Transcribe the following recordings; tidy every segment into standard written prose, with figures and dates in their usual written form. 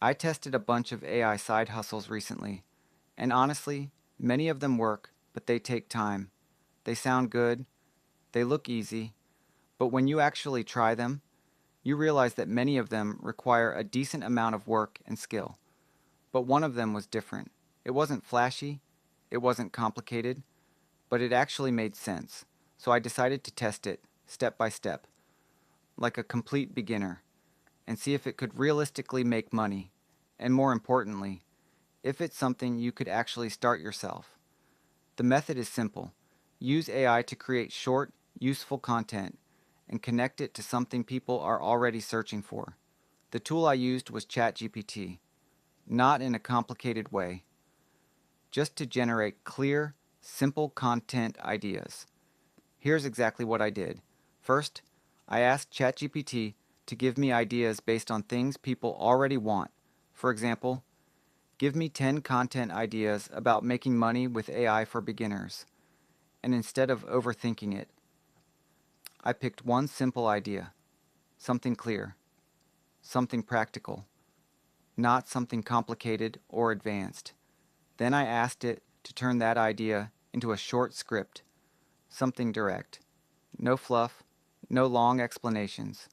I tested a bunch of AI side hustles recently, and honestly, many of them work, but they take time. They sound good, they look easy, but when you actually try them, you realize that many of them require a decent amount of work and skill. But one of them was different. It wasn't flashy, it wasn't complicated, but it actually made sense. So I decided to test it, step by step, like a complete beginner, and see if it could realistically make money, and more importantly, if it's something you could actually start yourself. The method is simple. Use AI to create short, useful content and connect it to something people are already searching for. The tool I used was ChatGPT, not in a complicated way, just to generate clear, simple content ideas. Here's exactly what I did. First, I asked ChatGPT to give me ideas based on things people already want. For example, give me 10 content ideas about making money with AI for beginners. And instead of overthinking it, I picked one simple idea, something clear, something practical, not something complicated or advanced. Then I asked it to turn that idea into a short script, something direct. No fluff, no long explanations,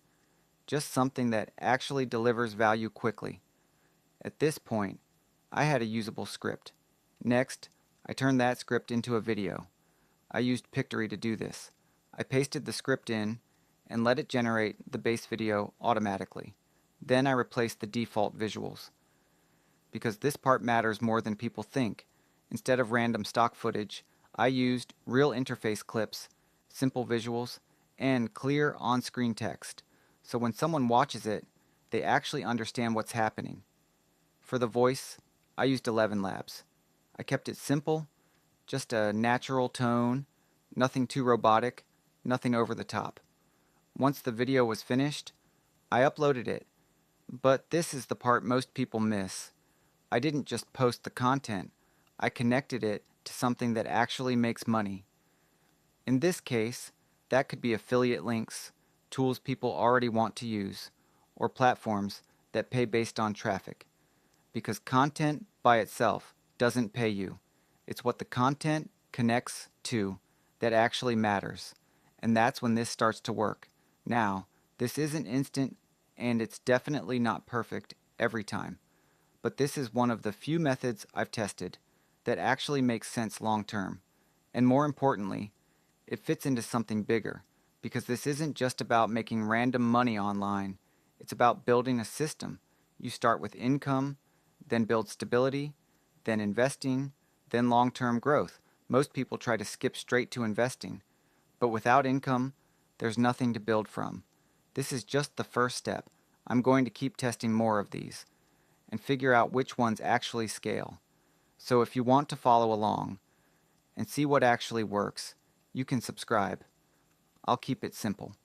just something that actually delivers value quickly. At this point, I had a usable script. Next, I turned that script into a video. I used Pictory to do this. I pasted the script in and let it generate the base video automatically. Then I replaced the default visuals, because this part matters more than people think. Instead of random stock footage, I used real interface clips, simple visuals, and clear on-screen text. So when someone watches it, they actually understand what's happening. For the voice, I used ElevenLabs. I kept it simple, just a natural tone, nothing too robotic, nothing over the top. Once the video was finished, I uploaded it. But this is the part most people miss. I didn't just post the content, I connected it to something that actually makes money. In this case, that could be affiliate links, tools people already want to use, or platforms that pay based on traffic. Because content by itself doesn't pay you. It's what the content connects to that actually matters. And that's when this starts to work. Now, this isn't instant and it's definitely not perfect every time. But this is one of the few methods I've tested that actually makes sense long term. And more importantly, it fits into something bigger, because this isn't just about making random money online. It's about building a system. You start with income, then build stability, then investing, then long-term growth. Most people try to skip straight to investing, but without income, there's nothing to build from. This is just the first step. I'm going to keep testing more of these and figure out which ones actually scale. So if you want to follow along and see what actually works, you can subscribe. I'll keep it simple.